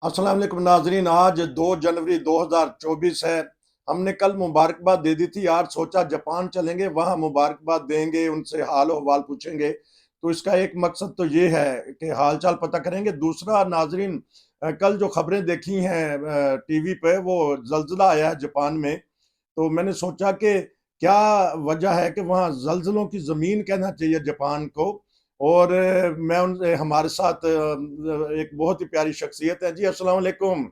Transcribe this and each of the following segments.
अस्सलाम वालेकुम नाजरीन। आज 2 जनवरी 2024 है। हमने कल मुबारकबाद दे दी थी। आज सोचा जापान चलेंगे, वहां मुबारकबाद देंगे, उनसे हाल हवाल पूछेंगे। तो इसका एक मकसद तो ये है कि हाल चाल पता करेंगे। दूसरा नाजरीन, कल जो खबरें देखी हैं टीवी पे, वो जल्जला आया है जापान में। तो मैंने सोचा कि क्या वजह है कि वहाँ जल्जलों की ज़मीन कहना चाहिए जापान को। और मैं उन हमारे साथ एक बहुत ही प्यारी शख्सियत है। जी अस्सलाम वालेकुम।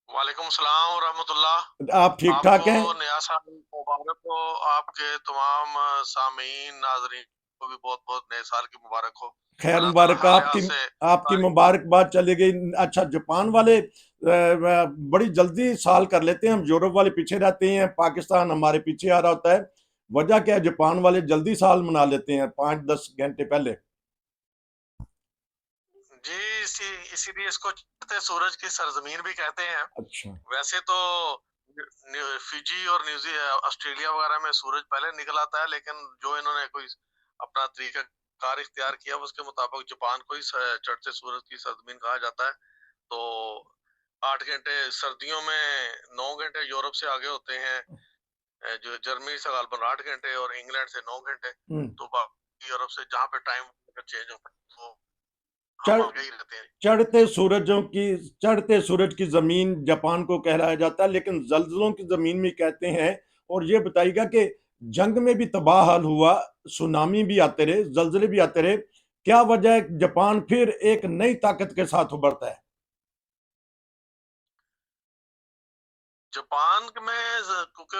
वालेकुम सलाम आप रहमतुल्लाह। ठीक ठाक आपको हैं? नया साल मुबारक हो। आपके तमाम सामीन नाजरीन को भी बहुत बहुत नए साल की मुबारक हो। खैर अल्लाह ताला मुबारक। हर आपकी लिहाज से आपकी सारी। मुबारकबाद चली गई। अच्छा, जापान वाले बड़ी जल्दी साल कर लेते हैं। हम यूरोप वाले पीछे रहते हैं, पाकिस्तान हमारे पीछे आ रहा होता है। वजह क्या है, जापान वाले जल्दी साल मना लेते हैं 5-10 घंटे पहले। जी, इसीलिए इसको चढ़ते सूरज की सरजमीन भी कहते हैं। अच्छा। वैसे तो फिजी और ऑस्ट्रेलिया वगैरह में सूरज पहले निकल आता है, लेकिन जो इन्होंने कोई अपना तरीका कार इख्तियार किया उसके मुताबिक जापान को ही चढ़ते सूरज की सरजमीन कहा जाता है। तो 8 घंटे सर्दियों में, 9 घंटे यूरोप से आगे होते हैं। जो जर्मनी से गालबन 8 घंटे और इंग्लैंड से 9 घंटे। हम्म। तो बाकी यूरोप से जहाँ पे टाइम चेंज होता है तो हम चढ़ आगे ही रहते हैं। चढ़ते सूरजों की चढ़ते सूरज की जमीन जापान को कहलाया जाता है, लेकिन जल्जलों की जमीन भी कहते हैं। और ये बताइएगा कि जंग में भी तबाह हाल हुआ, सुनामी भी आते रहे, जल्जले भी आते रहे। क्या वजह है जापान फिर एक नई ताकत के साथ उभरता है? जापान में क्योंकि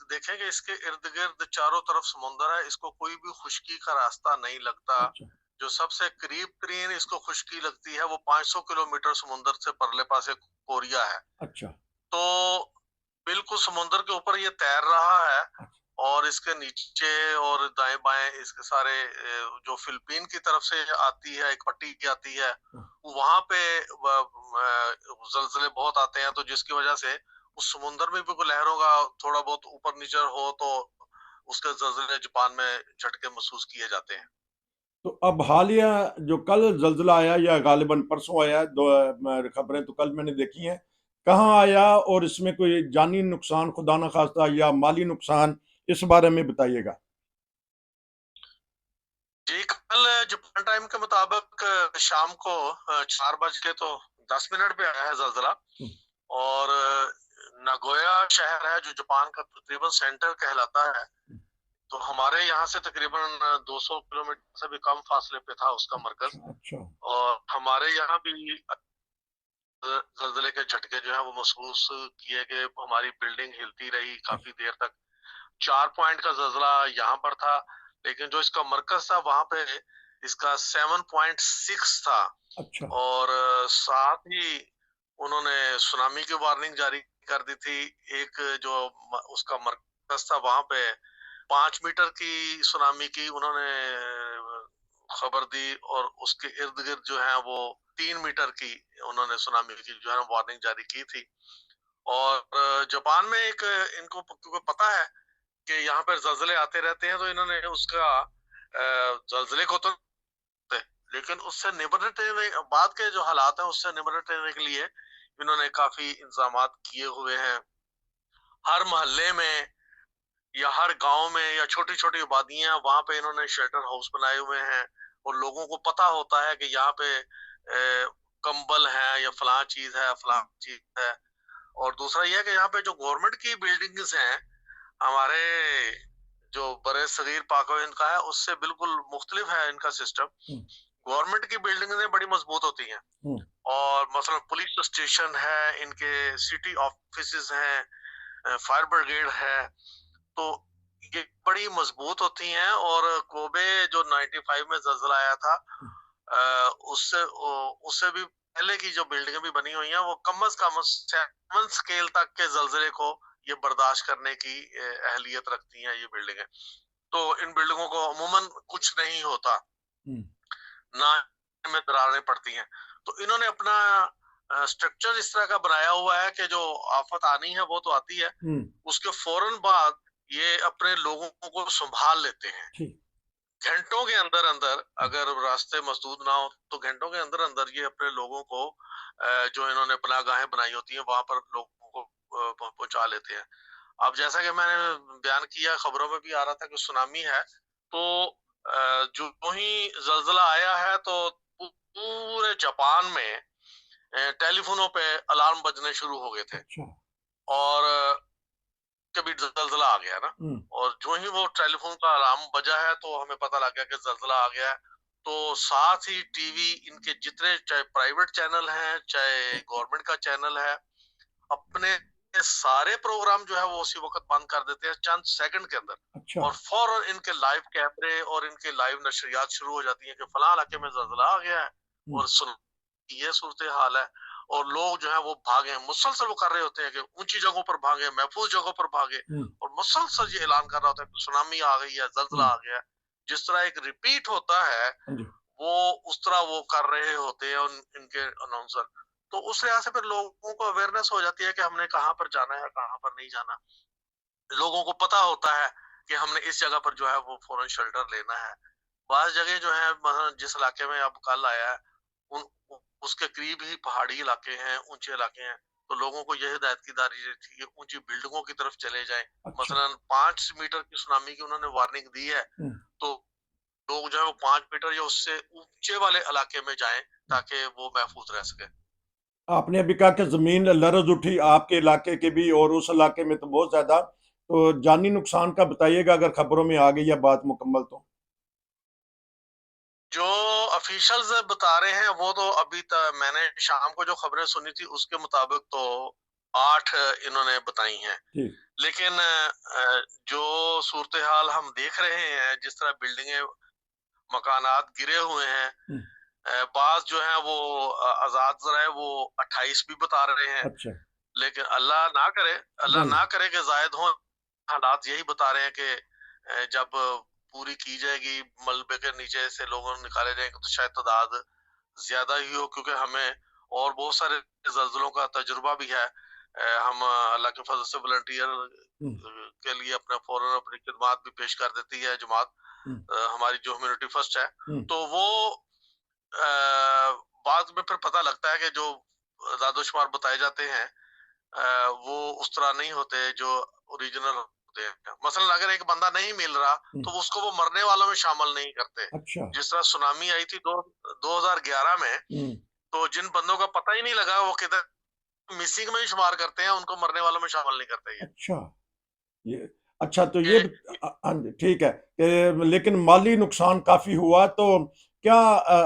देखेंगे इसके इर्द गिर्द चारों तरफ समुंदर है, इसको कोई भी खुश्की का रास्ता नहीं लगता। अच्छा। जो सबसे करीब तरीन इसको खुश्की लगती है वो 500 किलोमीटर समुंदर से परले पासे कोरिया है। अच्छा। तो बिल्कुल समुंदर के ऊपर ये तैर रहा है। और इसके नीचे और दाएं बाएं इसके सारे जो फिलीपीन की तरफ से आती है, एक पट्टी की आती है, वहां पे जलजले बहुत आते हैं। तो जिसकी वजह से उस समुंदर में भी कोई लहरों का थोड़ा बहुत ऊपर नीचे हो तो उसके जलजले जापान में झटके महसूस किए जाते हैं। तो अब हालिया जो कल जल्जला आया, या गालिबन परसों आया, दो खबरें तो कल मैंने देखी हैं। कहाँ आया और इसमें कोई जानी नुकसान खुदा न खास्ता या माली नुकसान, इस बारे में बताइएगा। जी, कल जापान टाइम के मुताबिक शाम को 4 बज के तो 10 मिनट पे आया है जलजला। और नागोया शहर है जो जापान का तकरीबन सेंटर कहलाता है। तो हमारे यहाँ से तकरीबन 200 किलोमीटर से भी कम फासले पे था उसका मरकज। अच्छा। अच्छा। और हमारे यहाँ भी जलजले के झटके जो है वो महसूस किए गए। हमारी बिल्डिंग हिलती रही काफी देर तक। 4 पॉइंट का जलजला यहाँ पर था, लेकिन जो इसका मरकज था वहां पे इसका 7.6 था। अच्छा। और साथ ही उन्होंने सुनामी की वार्निंग जारी कर दी थी। एक जो उसका मरकज था वहां पे 5 मीटर की सुनामी की उन्होंने खबर दी। और उसके इर्द गिर्द जो है वो 3 मीटर की उन्होंने सुनामी की जो है वार्निंग जारी की थी। और जापान में एक इनको क्योंकि पता है कि यहाँ पर जलजले आते रहते हैं, तो इन्होंने उसका जलजले को तो, लेकिन उससे निपटने में बाद के जो हालात हैं उससे निपटने के लिए इन्होंने काफी इंतजाम किए हुए हैं। हर मोहल्ले में या हर गांव में या छोटी छोटी आबादियां वहां पे इन्होंने शेल्टर हाउस बनाए हुए हैं। और लोगों को पता होता है कि यहाँ पे कंबल है या फलां चीज है फलां चीज है। और दूसरा यह है कि यहाँ पे जो गवर्नमेंट की बिल्डिंग्स हैं हमारे जो बड़े सगीर पाक इनका है उससे बिल्कुल मुख्तलिफ है इनका सिस्टम। हम्म। गवर्नमेंट की बिल्डिंग्स बड़ी मजबूत होती हैं। हम्म। और मतलब पुलिस स्टेशन है इनके, सिटी ऑफिस हैं, फायर ब्रिगेड है। तो ये बड़ी मजबूत होती हैं। और कोबे जो 95 में जलजला आया था उससे उससे भी पहले की जो बिल्डिंगें भी बनी हुई हैं वो कम से कम 7 स्केल तक के जलजले को ये बर्दाश्त करने की अहलियत रखती हैं ये बिल्डिंगें। तो इन बिल्डिंगों को अमूमन कुछ नहीं होता, हम्म। ना में दरारें पड़ती हैं। तो इन्होंने अपना स्ट्रक्चर इस तरह का बनाया हुआ है कि जो आफत आनी है वो तो आती है, हम्म। उसके फौरन बाद ये अपने लोगों को संभाल लेते हैं। ठीक। घंटों के अंदर अंदर, अगर रास्ते मसदूद ना हो तो घंटों के अंदर अंदर ये अपने लोगों को जो इन्होंने पनाहगाहें बनाई होती हैं वहां पर लोगों को पहुंचा लेते हैं। अब जैसा कि मैंने बयान किया, खबरों में भी आ रहा था कि सुनामी है, तो जो ही जल्जला आया है तो पूरे जापान में टेलीफोनों पे अलार्म बजने शुरू हो गए थे। अच्छा। और कभी जल्जला आ गया ना, और जो ही वो टेलीफोन का अलार्म बजा है तो हमें पता लग गया कि जल्जला आ गया है। तो साथ ही टीवी, इनके जितने चाहे प्राइवेट चैनल हैं चाहे गवर्नमेंट का चैनल है, अपने सारे प्रोग्राम जो है वो उसी वक्त बंद कर देते हैं चंद सेकंड के अंदर। अच्छा। और फौरन इनके लाइव कैमरे और इनके लाइव नशरियात शुरू हो जाती हैं कि फलां इलाके में जल्जला आ गया है और सुन ये सूरत हाल है। और लोग जो है वो भागे, मुसलसल वो कर रहे होते हैं कि ऊंची जगहों पर भागे, महफूज जगहों पर भागे, और मुसलसल ये ऐलान कर रहा होता है कि सुनामी आ गई है, जल्जला आ गया है। जिस तरह एक रिपीट होता है वो उस तरह वो कर रहे होते हैं इनके अनाउंसर। तो उस लिहाज से फिर लोगों को अवेयरनेस हो जाती है कि हमने कहाँ पर जाना है, कहाँ पर नहीं जाना। लोगों को पता होता है कि हमने इस जगह पर जो है वो फौरन शेल्टर लेना है। बाज़ जगह जो है, मसलन जिस इलाके में अब कल आया है, उन उसके करीब ही पहाड़ी इलाके हैं, ऊंचे इलाके हैं, तो लोगों को यह हिदायत की जारी थी कि ऊंची बिल्डिंगों की तरफ चले जाएं। अच्छा। मसलन 5 मीटर की सुनामी की उन्होंने वार्निंग दी है, तो लोग जो है वो 5 मीटर या उससे ऊंचे वाले इलाके में जाएं ताकि वो महफूज रह सके। आपने अभी कहा कि जमीन लरज उठी आपके इलाके के भी और उस इलाके में तो बहुत ज्यादा, तो जानी नुकसान का बताइएगा अगर खबरों में आ गई है बात मुकम्मल तो। जो ऑफिशियल्स बता रहे हैं वो तो अभी तक मैंने शाम को जो खबरें सुनी थी उसके मुताबिक तो 8 इन्होंने बताई हैं। ठीक। लेकिन जो सूरत हाल हम देख रहे हैं, जिस तरह बिल्डिंगें, मकानात गिरे हुए हैं, बाज जो है वो आजाद जरा है वो 28 भी बता रहे हैं। अच्छा। लेकिन अल्लाह ना करे कि जायद हो। हालात यही बता रहे हैं कि जब पूरी की जाएगी, मलबे के नीचे से लोगों निकाले जाएंगे तो शायद तादाद ज्यादा ही हो, क्योंकि हमें और बहुत सारे जल्जलों का तजुर्बा भी है। हम अल्लाह के फजल से वॉलंटियर के लिए अपना फौरन अपनी खिदमात भी पेश कर देती है जमात, हमारी जो ह्यूमैनिटी फर्स्ट है। तो वो बाद में फिर पता लगता है कि जो दादोशुमार बताए जाते हैं वो उस तरह नहीं होते जो ओरिजिनल होते हैं। मसलन अगर एक बंदा नहीं मिल रहा तो उसको वो मरने वालों में शामिल नहीं करते। अच्छा। जिस तरह सुनामी आई थी 2011 में, तो जिन बंदों का पता ही नहीं लगा वो किधर मिसिंग में ही शुमार करते हैं, उनको मरने वालों में शामिल नहीं करते ये। अच्छा। ये अच्छा, तो ये कि हाँ जी, ठीक है कि लेकिन माली नुकसान काफी हुआ, तो क्या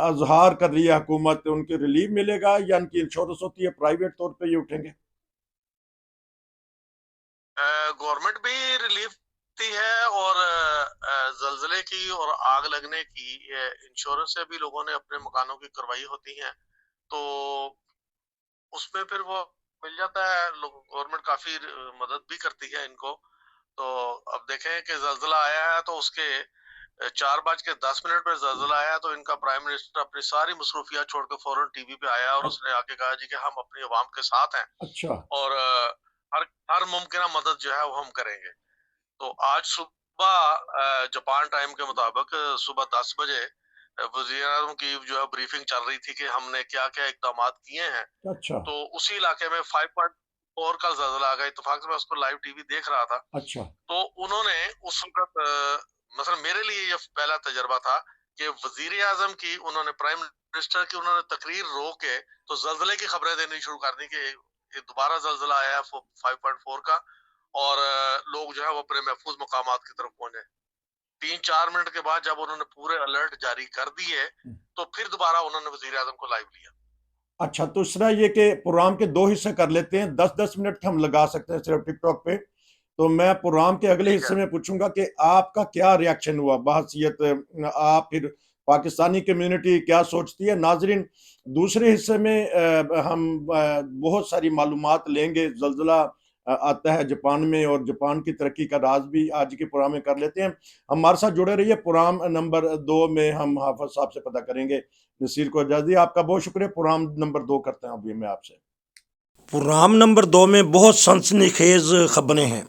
अजहार कर रही है हुकूमत, उनकी रिलीफ मिलेगा या उनकी इंश्योरेंस होती है, प्राइवेट तौर पे ये उठेंगे? गवर्नमेंट भी रिलीफ दी है, और जल्जले की और आग लगने की इंश्योरेंस से भी लोगों ने अपने मकानों की करवाई होती है, तो उसमें फिर वो मिल जाता है। गवर्नमेंट काफी मदद भी करती है इनको। तो अब देखें कि जल्जला आया है तो उसके 4:10 पर जल्जला आया तो इनका प्राइम मिनिस्टर अपनी सारी मसरूफियात छोड़ के फौरन टीवी पे आया और उसने आके कहा जी कि हम अपनी आवाम के साथ हैं। अच्छा। और हर हर मुमकिन मदद जो है वो हम करेंगे। तो आज सुबह जापान टाइम के मुताबिक सुबह 10 बजे वज़ीर-ए-आज़म की जो है ब्रीफिंग चल रही थी कि हमने क्या-क्या इक़दामात किए हैं। अच्छा। तो उसी इलाके में 5.4 का ज़ल्ज़ला आ गया। इत्तेफ़ाक से मैं उसको लाइव टीवी देख रहा था। अच्छा। तो उन्होंने उस वक़्त मसलन मेरे लिए ये पहला तजुर्बा था कि वज़ीर-ए-आज़म की उन्होंने प्राइम मिनिस्टर की उन्होंने तकरीर रोक के तो ज़ल्ज़ले की खबरें देनी शुरू कर दी कि ये दोबारा ज़ल्ज़ला आया है 5.4 का, और लोग जो है वो अपने महफूज मकामात की तरफ पहुंचे। 3-4 मिनट के बाद जब उन्होंने पूरे अलर्ट जारी कर दिए तो फिर दोबारा उन्होंने वज़ीर आज़म को लाइव लिया। अच्छा, तो इस तरह ये कि प्रोग्राम के दो हिस्से कर लेते हैं, 10-10 मिनट हम लगा सकते हैं सिर्फ टिकटॉक पे। तो मैं प्रोग्राम के अगले हिस्से में पूछूंगा कि आपका क्या रिएक्शन हुआ बहसीयत, आप फिर पाकिस्तानी कम्युनिटी क्या सोचती है। नाजरीन, दूसरे हिस्से में हम बहुत सारी मालूमात लेंगे। जल्जला आता है जापान में और जापान की तरक्की का राज भी आज के प्रोग्राम में कर लेते हैं। हमारे साथ जुड़े रहिए। प्रोग्राम नंबर 2 में हम हाफिज साहब से पता करेंगे। नसीर को इजाज़त, आपका बहुत शुक्रिया। प्रोग्राम नंबर 2 करते हैं अभी मैं आपसे। प्रोग्राम नंबर 2 में बहुत सनसनीखेज खबरें हैं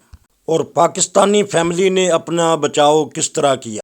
और पाकिस्तानी फैमिली ने अपना बचाव किस तरह किया।